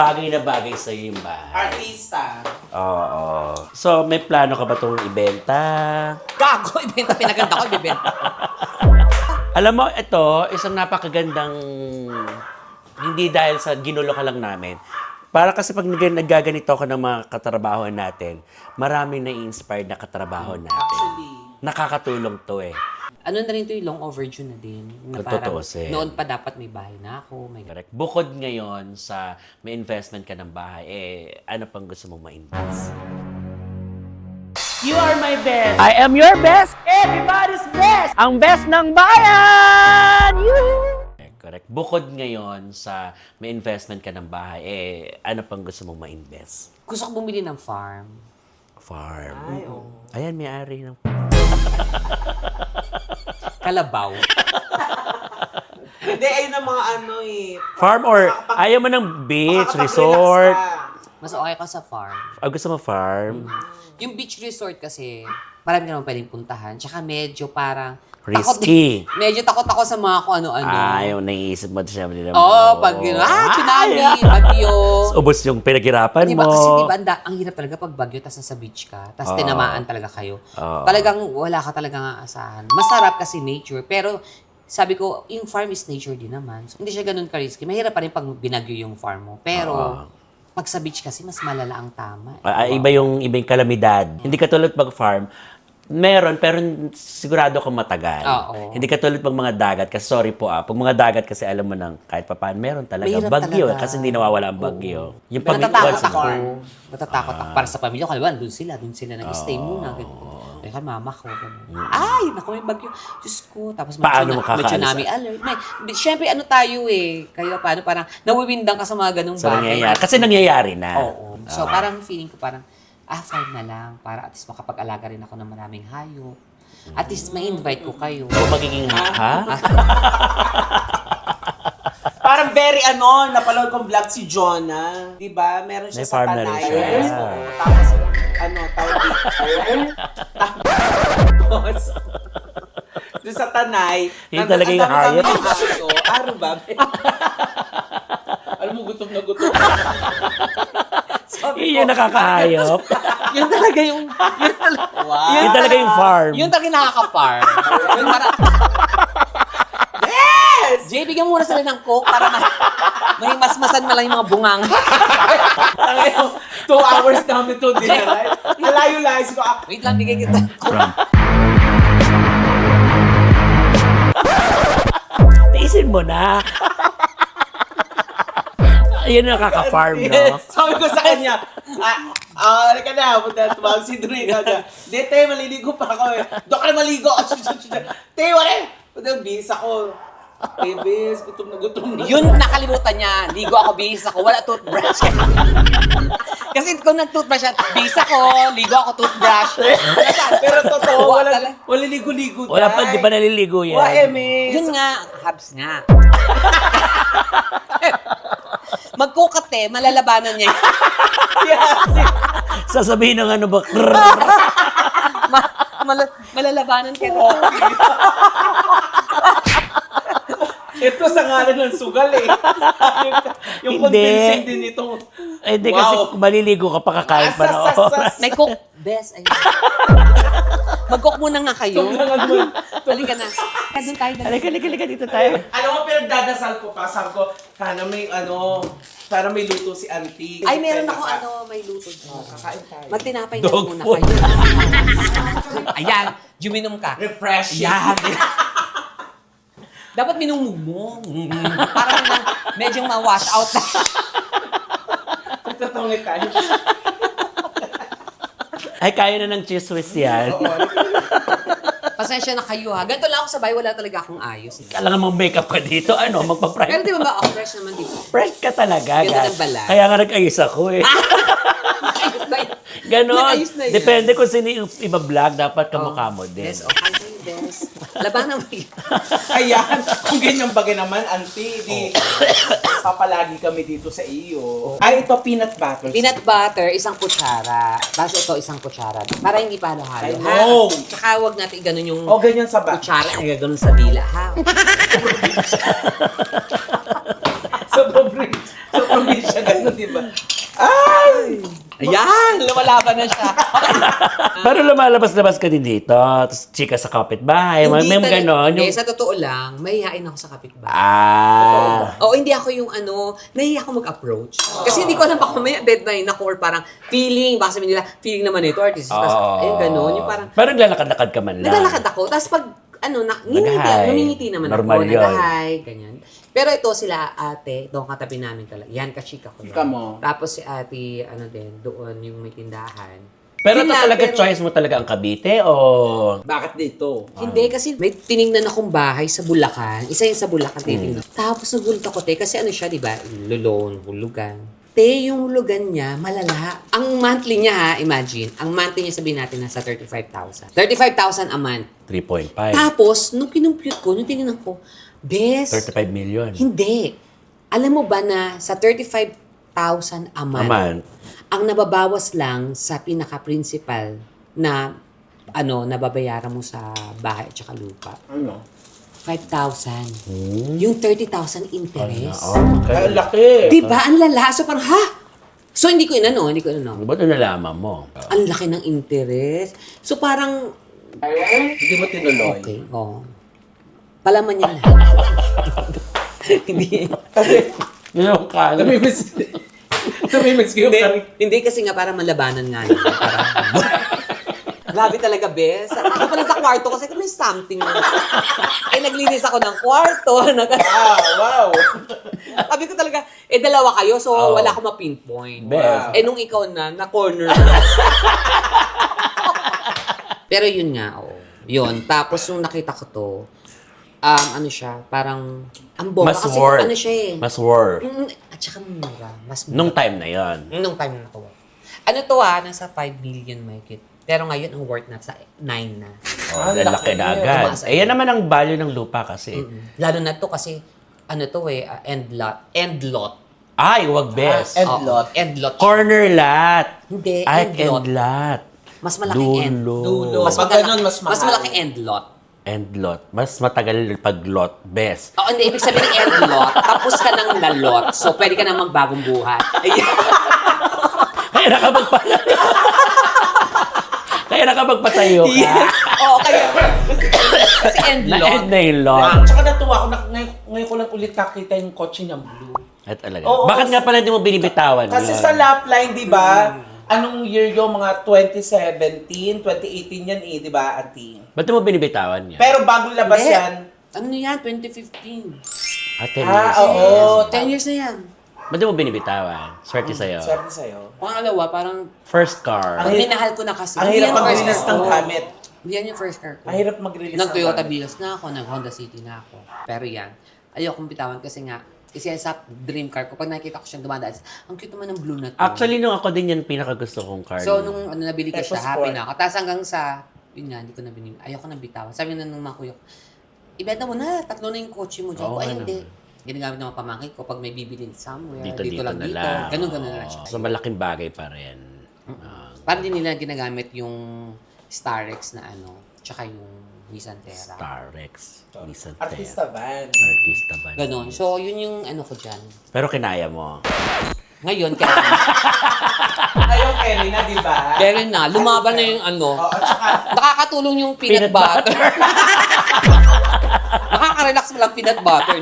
Bagay na bagay sa'yo yung bahay. Artista. Oo. So, may plano ka ba itong ibenta? Gago, ibenta. Pinaganda ko, ibenta. Alam mo, ito, isang napakagandang, hindi dahil sa ginulo ka lang namin. Para kasi pag naggaganito ako ng mga katrabahoan natin, maraming na-inspired na katrabaho natin. Actually. Nakakatulong to eh. Ano na rin to yung long overdue na din. Na Totoo, parang Sen. noon pa dapat may bahay na ako. May... Correct. Bukod ngayon sa may investment ka ng bahay, ano pang gusto mong ma-invest? You are my best. I am your best. Everybody's best. Ang best ng bayan. Correct. Bukod ngayon sa may investment ka ng bahay, ano pang gusto mong ma-invest? Gusto ko bumili ng farm. Farm. Ay, oo. Ayan, may-ari ng Kalabaw. Hindi, ayun ang mga ano eh. farm or ayaw mo ng beach, Makakapag-relax resort? ka. Mas okay ka sa farm. Gusto mo farm? Yung beach resort kasi, marami ka naman pwedeng puntahan. Tsaka medyo parang... Risky. Medyo takot ako sa mga kung ano-ano. Yung naiisip mo siya. Oo, pag gano'n, tsunami, bagyo. Ubos yung pinaghirapan Diba mo. kasi diba, ang hirap talaga pag bagyo, tas nasa beach ka, tas tinamaan talaga kayo. Talagang wala ka talagang aasahan. Masarap kasi nature, pero sabi ko, yung farm is nature din naman. So, hindi siya ganun ka-risky. Mahirap pa rin pag binagyo yung farm mo. Pero, pag sa beach kasi, mas malala ang tama. Iba yung kalamidad. Hindi katulad pag farm, meron, pero sigurado kang matagal. Oo. Hindi katulad pag mga dagat, kasi sorry po pag mga dagat kasi alam mo nang kahit pa paano, meron talaga Mahirap bagyo. talaga. Kasi hindi nawawala ang bagyo. Yung Natatakot once- ako. Natatakot ako para sa pamilya ko. Kaya doon sila nag-stay muna. Kaya mama ko. Ganun. Ay, naku, may bagyo. Diyos ko. Tapos Paano may makakaalis? tsunami alert. Siyempre, ano tayo eh. Kayo, paano, parang nawiwindang ka sa mga ganung So, bagay. nangyayari. Kasi nangyayari na. Oo. So, parang feeling ko parang, farm na lang. Para at least makapag-alaga rin ako ng maraming hayop. At least ma-invite ko kayo. O magiging ha? Parang very napanood kong vlog si Jonah. Diba? Meron siya May sa farm na rin Tanay. siya. Yes, oo. Tapos, tawag dito. Tapos, doon sa Tanay. Yun talaga yung hayop. Ano ba? Alam mo, gutom na gutom. Yun yung nakakahayop. Yun talaga yung... Wow. Yun talaga yung farm. Yun talaga nakaka-farm. Yun parang... Yes! Jay, bigyan mo muna sila ng coke para may masmasan na lang yung mga bungang. 2 hours namin to dinner, right? Alayo-layo ko. Wait lang, bigyan kita. Tiisin mo na. Yun yung nakaka-farm, no? Yes. Sabi ko sa kanya, halika na, tumawag si Dre. Hindi, te, maliligo pa ako eh. Doon ka na maligo. Te, wala. Bis ako. Te, bis, gutom na. Yun, nakalimutan niya. Ligo ako, bihis ako. Wala toothbrush. Kasi kung nag-toothbrush siya, bihis ako, ligo ako, toothbrush. Pero totoo, Wala wala ligo-ligo. Wala pa, di ba naliligo yan? Wa, eme. Yun nga, habs nga. Magkukate, malalabanan niya. Sasabihin ng ano ba? Malalabanan ka. Ito sa ngalan ng sugal eh. yung Hindi. convincing din itong... Hindi kasi maliligo ka pa kakain pa na oras. May cook. Best. Ayun. Mag-cook muna nga kayo. Halika na. Doon tayo. Halika dito tayo. Alam mo, pinagdadasal ko pa. Sabi ko, sana may luto si auntie. Ay, meron ako may luto. Kakain tayo. Magtinapay na Dog muna food. kayo. Ayan, juminom ka. Refreshing. Yan. Dapat minumog mo. Parang medyo ma-wash out na. Tatawag tayo. Ay, kaya na ng cheese whiz yan. Pasensya na kayo ha. Ganito lang ako sa bahay, wala talaga akong ayos. Kailangan mong makeup ka dito. Ano, Pero magpa-prime. di ba ba, fresh naman dito. Fresh ka talaga. Ganda guys. ng balat. Kaya nga nag-ayos ako eh. Ayos na yun. Ganon. Nag-ayos na yun. Depende kung sino yung iba-vlog, dapat kamukha mo din. Yes, okay na yun, best. Labanan mo yun. Ayan, kung ganyan bagay naman, auntie, di papalagi kami dito sa iyo. Ay, ito peanut butter. Peanut butter, isang kutsara. Tapos ito, isang kutsara. Para hindi pa halo-halo. I know. Tsaka huwag natin ganun yung O, ganyan sa ba? kutsara na ganun sa dila, ha? Sa probinsya, ganun, di ba? Ay! Ayan, lumalaban na siya. Pero lumalabas-labas ka din dito. Tapos chika sa kapitbahay. May talaga- ganon. Hindi, Yung... sa totoo lang, mahihain ako sa kapitbahay. Ah. Oo, hindi ako yung nahiya ako mag-approach. Kasi hindi ko alam baka may deadline ako or parang feeling, baka sabihin nila, feeling naman ito, artist. Tapos, ayun, gano'n. Yung parang, Pero naglalakad-lakad ka man lang. naglalakad ako. Tapos pag, Nag-hi. ngumingiti naman Normal ako, yun. nag-hi, ganyan. Pero ito sila, ate, doon katabi namin talaga. Yan, kachika ko. Chika mo. Tapos si ate, doon yung may tindahan. Pero ito Yun lang, talaga pero- choice mo talaga ang Cavite o... Bakit dito? Hindi, kasi may tiningnan akong bahay sa Bulacan. Isa yung sa Bulacan, titingnan. Tapos nagulat ako, te, kasi ano siya, di ba? Lulon, hulugan. Te, yung hulugan niya, malala. Ang monthly niya, ha, imagine. Ang monthly niya, sabihin natin, nasa 35,000. 35,000 a month. 3.5. Tapos, nung kinumpute ko, nung tinignan ko, bes, 35 million. hindi. Alam mo ba na sa 35,000 a month, Aman. ang nababawas lang sa pinaka-principal na nababayaran mo sa bahay at saka lupa, Ano? 5,000. Yung 30,000 interest. Ay, laki. Diba? Ang lala. So parang, ha? So hindi ko inano. Ba't nalaman mo? Ang laki ng interest. So parang, Hindi mo tinuloy. okay, palaman niya na. Hindi. Kasi, Yung ka. namimiss ko yung kari. Hindi kasi nga parang malabanan nga yun. Parang, grabe talaga, bes. Ako pala sa kwarto kasi may something. Naglinis ako ng kwarto. Wow. Sabi ko talaga, dalawa kayo, so Oo. wala akong ma-pinpoint. Bes. Nung ikaw na-corner. Pero yun nga, Yun. Tapos nung nakita ko to, ano siya, parang, ang bomba. Mas Kasi worth. ano siya eh. Mas worth. At saka mura. Mas mura. Nung time na yon. Nung time na nakuha. Ano to nasa 5 million mahigit. Pero ngayon, ang worth na sa 9 na. Oh, laki na agad. Tumaas Eh, yan naman ang value ng lupa kasi. Lalo na to kasi, end lot. Ay, wag best. End lot. End lot. Corner lot. Hindi, Ay, end lot. end lot. Mas malaking end. Dulo. Mas, Pag ganun, mas mahal. mas malaking end lot. End lot. Mas matagal pag lot. Best. Oo, hindi. Ibig sabihin end lot, tapos ka ng lalot. So, pwede ka nang magbagong buhay. Kaya Kaya nakapagpatayo ka. Oo, kaya. Kasi end lot. Na-end na yung lot. Tsaka natuwa ako, ngayon ko lang ulit nakita yung kotse niya blue. At talaga. Oo, Bakit nga pala hindi mo binibitawan Kasi yun? sa lap line, di ba? Anong year yung mga 2017, 2018 yan di ba, Ate? Ba't mo binibitawan niya? Pero bagong labas Hindi. yan. Ano yan? 2015. Ate, Oo. 10 years na yan. ba't mo binibitawan? Swerte sa'yo. Swerte sa'yo. Pangalawa, parang First car. ang minahal ko na kasi. Ang Hindi hirap yan first mag-release car ng ko. gamit. Hindi yan yung first car ko. Ang hirap mag-release ng Nag-Toyota gamit. Vios na ako, nag-Honda City na ako. Pero yan, ayokong bitawan kasi nga, isa sa dream car ko, pag nakikita ko siyang dumadaan, ang cute naman ng blue na to. Actually, nung ako din yan pinakagusto kong car. So, nung nabili ko Eco siya, happy Sport. na ako. Tapos hanggang sa, yun nga, hindi ko na binili. Ayoko na bitawan. Sabi na nung mga kuya ko, ibenta mo na, 3 na yung kotse mo dyan. Oo, Ay, ano. hindi. Ginagamit ng mga pamangkin ko pag may bibilin somewhere. Dito lang na dito. lang. Ganun na lang siya. So, malaking bagay pa rin. Parang din nila ginagamit yung Starex na tsaka yung Nissan Terra. Starex. Nissan Artista van. Artista ba? Ganon. So, yun yung ko dyan. Pero kinaya mo. Ngayon, kaya Ayaw Kelly na, di ba? pero na, lumaban na yung Oo, at saka, nakakatulong yung peanut Peanut butter. Nakaka-relax mo lang peanut butter.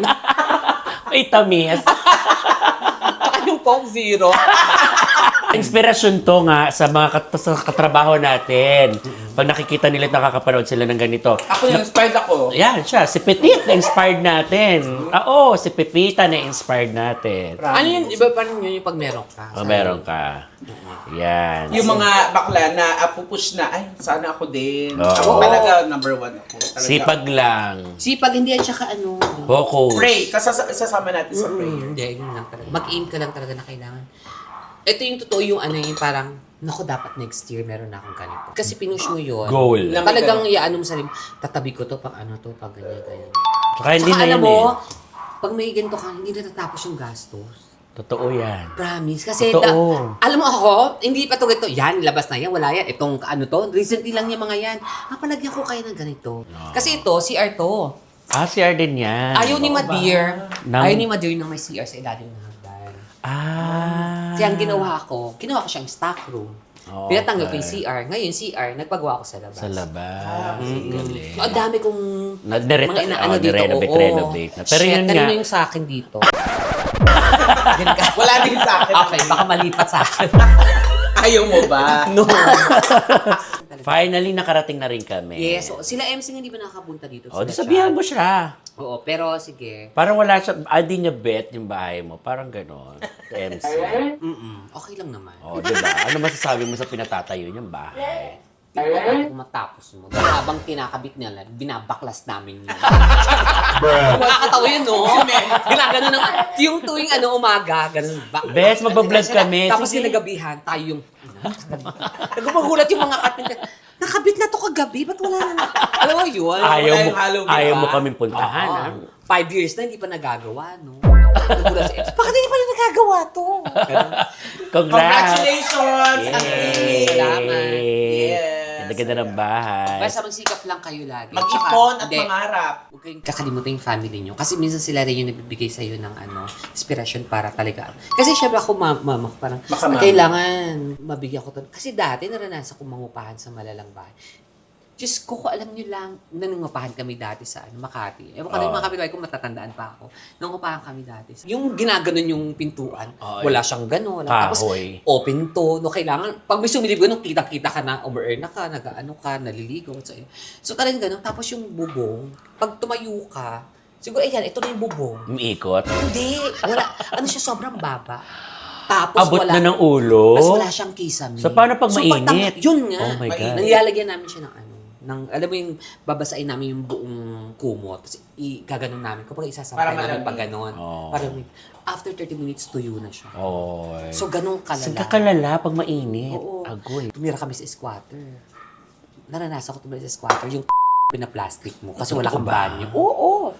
May tamis. Tsaka yung Coke Zero. Inspirasyon to nga sa mga sa katrabaho natin. Pag nakikita nila at nakakapanood sila ng ganito. ako yung inspired ako. Yan siya, si Petit na-inspired natin. Oo, si Pepita na-inspired natin. Ano yun? Iba pa rin yun yung pag meron ka. Oh, meron ka. Yan. Yung mga bakla na pupush na, ay, sana ako din. Oo. Ako talaga, number 1 ako. Talaga. Sipag lang. Sipag, hindi yan tsaka Focus. Pray, kasama natin sa prayer. Hindi, yun lang talaga. Mag-aim ka lang talaga na kailangan. Ito yung totoo yung yung parang, naku, dapat next year meron na akong ganito. Kasi pinush mo yun. Goal. Na- Talagang iyaano mo sa rin, tatabi ko to pag pag ganyan, ganyan. Saka hindi Tsaka na alam yun mo, eh. pag may ganito ka, hindi natatapos yung gastos. Totoo yan. Promise. Kasi, Totoo. alam mo ako, hindi pa to ganito. Yan, labas na yan, wala yan. Itong to, recently lang yung mga yan. Palagyan ko kayo ng ganito. Kasi ito, CR to. CR din yan. Ayaw ni Madir. Nang- Ayaw ni Madir na may CR sa ilalim ng hagdan. Ah. Kaya ang ginawa ko siyang stock room. Okay. Pinatanggal ko yung CR. Ngayon, yung CR, nagpagawa ko sa labas. Sa labas. Galing. Ang dami kong mga inaano dito. Renovate na. Pero Shit, yun nga. kanino yung sa akin dito? Wala din sa akin. Okay, baka malipat sa akin. Ayaw mo ba? No. Finally, nakarating na rin kami. Yes, so, sila MC nga hindi ba nakapunta dito? O, di Sila sabihan Chad. mo siya. Oo, pero sige. Parang wala siya, hindi niya bet yung bahay mo. Parang gano'n. Sa MC. Okay lang naman. O, di ba? Ano masasabi mo sa pinatatayo niyang bahay? Kung matapos mo, habang kinakabit nila, binabaklas namin yun. Makakatawa yun, no? Ginagano ng, yung tuwing umaga, ganun. Bes, magbablog kami. Tapos Sige. kinagabihan, tayo yung, nagpagulat yung mga kapit. Nakabit na to kagabi, ba't wala na? Alam mo yun? Ayaw mo, yung Halloween, ayaw mo ba? kaming puntahan. Oo. ah. 5 years na, hindi pa nagagawa, no? Nagulat si Ex, bakit hindi pa rin nagagawa to? Ganun. Congrats! Congratulations! Yay! Ate! Salamat. Yes. Ganda-ganda ng bahay. Basta magsikap lang kayo lagi. Mag-ipon at Hindi. mangarap. Huwag kayong kakalimutan yung family nyo. Kasi minsan sila rin yung nagbibigay sa'yo ng inspiration para talaga. Kasi syempre ako, mama, parang Makamama. kailangan mabigyan ko to. Kasi dati naranasan ko mangupahan sa malalang bahay. Diyos ko, kung alam nyo lang, nanungupahan kami dati sa Makati. Ewan ko na yung mga kapitbahay ko, matatandaan pa ako. Nangungupahan kami dati. Yung ginaganon yung pintuan, wala siyang gano'n. Tapos, Kahoy. open to. No, kailangan, pag may sumilip gano'n, kita-kita ka na, over-earn na ka, nag-ano ka, naliligo. So talagang gano'n. Tapos yung bubong, pag tumayo ka, siguro, ayan, ito na yung bubong. Umiikot. Hindi, wala. Ano siya, sobrang baba. Tapos Abot wala. na ng ulo. Tapos wala siyang kisame. So, paano pag mainit? Yun nga. Oh my God. Nilalagyan namin siya alam mo yung babasain namin yung buong kumot. Tapos gaganon namin. Kapag isasampay Para namin malamig. pag ganon. Oh. Para after 30 minutes, tuyo na siya. Oy. So, ganun kalala. Saan ka kalala pag mainit? Oo. Agoy. Tumira kami sa squatter. Naranasan ko tumira sa squatter. Yung pina-plastic mo. Kasi wala kang banyo. Oo.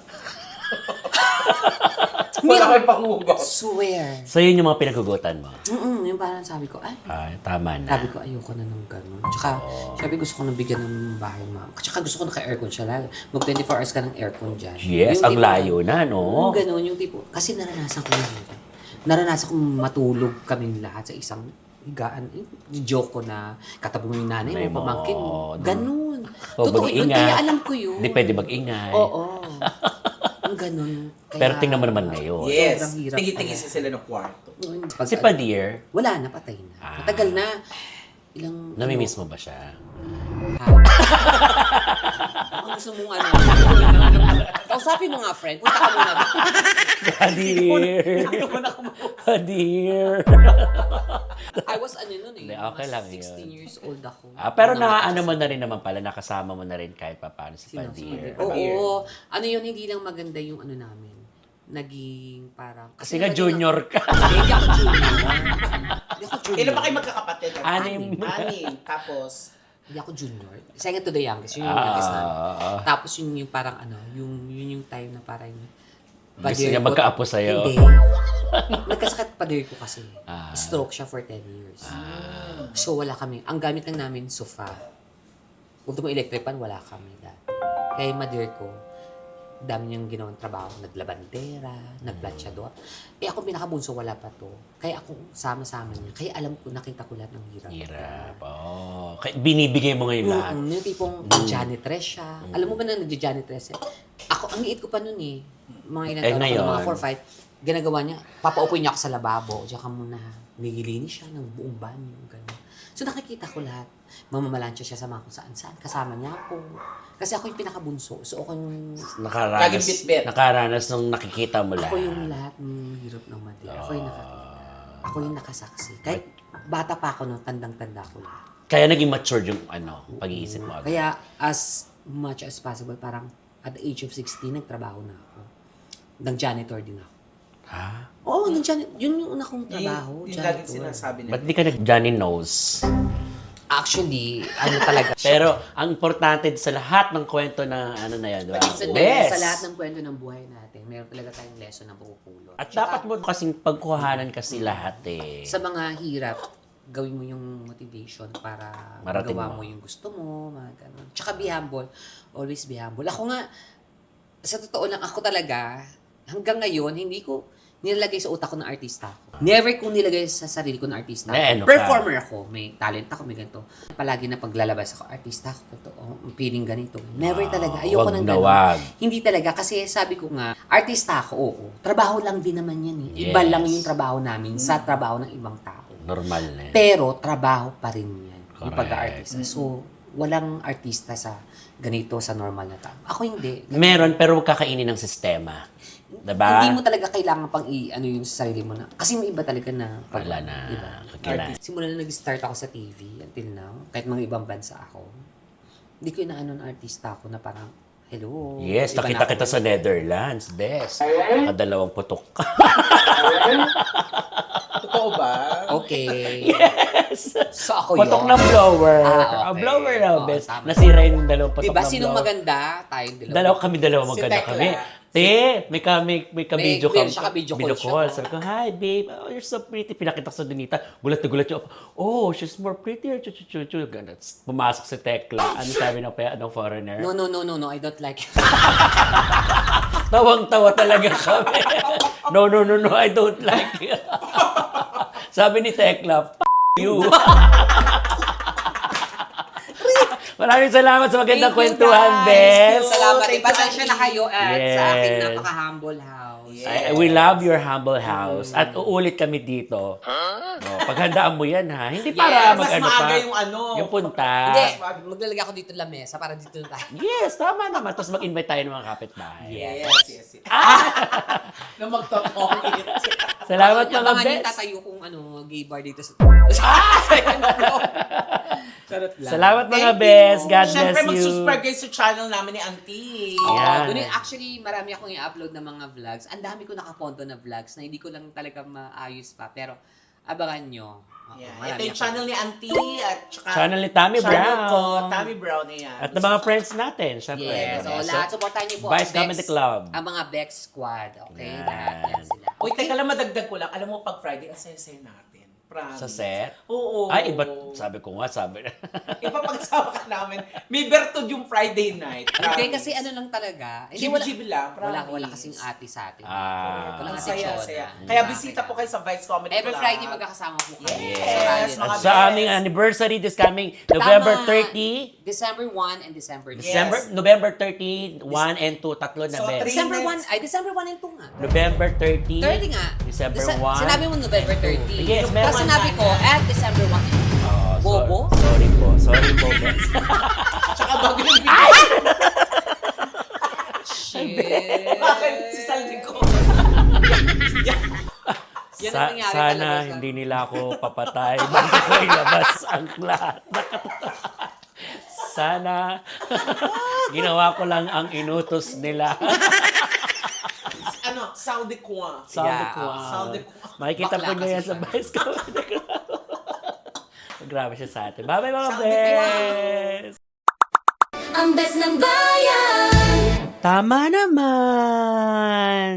Wala kang panghugot. Swear. So, yun yung mga pinaghugutan mo? Yung parang sabi ko, ay, Ay, tama na. sabi ko, ayoko na ng gano'n. Tsaka, sabi gusto ko nang bigyan ng bahay, ma'am. Tsaka gusto ko naka-aircon siya lagi. Mag 24 hours ka ng aircon dyan. Yes, Yung ang tipo- layo na, no? Yung gano'n, yung tipo, kasi naranasan ko yun. Naranasan kong matulog kaming lahat sa isang higaan. Joke ko na katabi mo yung nanay Nanay mo, mo, pamangkin mo. oo. Ganun. O, Totoo yun, mag-ingat. kaya alam ko yun. Hindi pwede mag-ingay. Oo. Ang ganun. Kaya, Pero tingnan mo naman ngayon. Yes. Sobrang hirap Tingin-tingin talaga. sila ng kwarto. Pag, Si Padir, wala na, patay na. Ah. Matagal na. Ilang... namimiss mo ba siya? Ang gusto mong kausapin mo nga, friend. Punta ka muna. Padir! Padir! I was nun eh. Hindi, okay lang 16 years old ako. Pero Nung nakaano mo na rin naman pala, nakasama mo na rin kahit pa paano si Sino? Padir. Oo. Ano yun, hindi lang maganda yung namin. Naging parang... Kasi nga junior ka. Hindi ako junior. Hindi ako junior. Ilan ba kayo magkakapatid? Anim. Anim. Tapos, Hindi ako junior. Second to the youngest. Yun yung youngest namin. Tapos yung parang yun yung time na parang... Gusto niya magkaapo sa'yo. Hindi. Nagkasakit padir ko kasi. Stroke siya for 10 years. So wala kami. Ang gamit lang namin, sofa. Kung mo electric pan, wala kami dati. Kaya yung madir ko, dami niyang ginawang trabaho. Naglabandera, nagplatsyador. Ako pinakabunso, wala pa to. Kaya ako sama-sama niya. Kaya alam ko, nakita ko lahat ng hirap. Hirap. Oh. Binibigay mo ngayon lahat. Yung tipong janitress siya. Alam mo ba na nag-janitress siya? Ako, ang liit ko pa nun eh. Mga ilang taon ngayon? ako, mga 4-5. Ginagawa niya, papaupoy niya ako sa lababo. Diyan ka muna. Nililinis siya ng buong banyo. Ganun. So nakikita ko lahat. Mamamalansya siya sa mga kung saan-saan. Kasama niya ako. Kasi ako yung pinakabunso. So ako yung... Laging bitbit. Nakaranas nung nakikita mo lahat. Ako yung lahat ng hirap ng Madrid. Ako yung nakakita. Ako yung nakasaksi. Kahit bata pa ako nung tandang-tanda ko lahat. Kaya naging matured yung pag-iisip mo. Kaya as much as possible, parang at the age of 16, nagtrabaho na ako. Nag-janitor din ako. Ha? Oo, yun yung una kong trabaho, yung laging janitor. sinasabi nila. Ba't di ka nag-Johnny knows? Actually, talaga. Pero ang importante sa lahat ng kwento na na yan, di ba? Sa, Best! sa lahat ng kwento ng buhay natin, meron talaga tayong lesson na pupulot. At dapat mo kasing pagkuhanan kasi lahat eh. Sa mga hirap, gawin mo yung motivation para Marating magawa mo. mo yung gusto mo, mga ganun. Tsaka be humble. Always be humble. Ako nga, sa totoo lang, ako talaga, hanggang ngayon, nilalagay sa utak ko na artista ako. Never ko nilagay sa sarili ko na artista ako. ano ka? Performer ako, may talent ako, may ganito. Palagi na paglalabas ako, artista ako, totoo, feeling ganito. Never talaga, ayoko wag nang na ganun. wag. Hindi talaga, kasi sabi ko nga, artista ako, oo. Trabaho lang din naman yan eh. Iba Yes. lang yung trabaho namin sa trabaho ng ibang tao. Normal na yan. Pero trabaho pa rin yan, yung Correct. pag-aartista. So, walang artista sa ganito sa normal na tao. Ako hindi. Meron, pero huwag kakainin ng sistema. Diba? Hindi mo talaga kailangan pang ano yung sa sarili mo na. Kasi may iba talaga na. Wala na. Diba? Kakailangan. Simula na nag-start ako sa TV until now, kahit mga ibang bansa ako, hindi ko inaano na artista ako na parang, hello. Yes, iba nakita na kita ako. sa Netherlands. Best. Nakadalawang putok ka. Totoo ba? Okay. Yes. So ako Putok yun. ng blower. Ah, okay. Blower na, Oo, best. tama. Nasira yung dalawang putok Diba, ng sinong blower. maganda? Tayong dalawa. Dalawa Si maganda Tekla. kami. may ka-video May siya ka-video call siya. call. Sabi ko, hi babe, oh, you're so pretty. Pinakita ko sa Donita. Gulat na gulat siya. Oh, she's more prettier. Chu. Ganun. Pumasok si Tekla. Ano sabi ng foreigner? No, I don't like it. Tawang-tawa talaga kami. No, I don't like it. Sabi ni Tekla, you. Maraming salamat sa magandang Thank you, kwentuhan, guys. Bes. Salamat. Thank you, Pasensya na Auntie. kayo at Yes. sa aking napaka-humble house. Yes. We love your humble house. At uulit kami dito. Oh, paghandaan mo yan, ha? Hindi para Mas mag-ano maaga pa. yung ano. Yung punta. Hindi, maglalagay ako dito ng lamesa para dito na tayo. Yes, tama naman. Tapos mag-invite tayo ng mga kapitbahay. Yes. Na magtotokit. Salamat mga Abangan yung Bes. tatayo kong gay bar dito sa... Charot lang. Salamat mga Thank Bes. you. God Siyempre, bless you. mag-subscribe kayo sa channel namin ni Auntie. Yan. Doon actually, marami akong i-upload na mga vlogs. Ang dami ko nakaponto na vlogs na hindi ko lang talaga maayos pa. Pero, abangan nyo. Yeah. Marami Ito yung ako. channel ni Auntie at saka Channel ni Tammy channel Brown. ko, Tammy Brown na yan. At ng mga friends natin, syempre. Yes. So, lahat, supportahan niyo po. Vice ang Comedy Club. Ang mga Bex Squad. Okay? Yan. Lahat yan sila. Uy, teka lang, madagdag ko lang. Alam mo, pag Friday, ang saya-saya natin. Promise. Sa set? Oo. Ay, iba. Sabi ko nga, sabi. Ipapag-asawa ka namin. May bertod yung Friday night. Hindi, Promise. kasi ano lang talaga. Jibi-jibi lang, Wala promise. kasing ate sa atin. Ah. Walang Ang ate saya, Chona. saya. Kaya bisita po kayo sa Vice Comedy Every Club. Friday magkakasama po kami. Yes, Sa radio. mga At sa aming anniversary this coming November 30, December 1 and December 2. Yes. November 30, 1 and 2, tatlo na So, Bes. three- December 1, minutes. ay December 1 and 2 nga. November 30, 30 nga. December 1. Sinabi mo November 30. Yes, Tapos meron. sinabi ko, at December 1 and 2. Bobo? Sorry po, Bes. Tsaka bago yung video. Shit. Bakit si Saldi ko? Yan ang nangyari Sana talaga sa- hindi nila ako papatay. Bakit ko ilabas ang lahat? Sana ginawa ko lang ang inutos nila. Ano? Saudi Kwa. Sabi Yeah, ko. Saudi Kwa. Makikita Bakla po niyo yan kasi sa siya. Vice Comedy Club. Grabe siya sa atin. Bye-bye mga Saudi bes! Ang best ng bayan. Tama naman!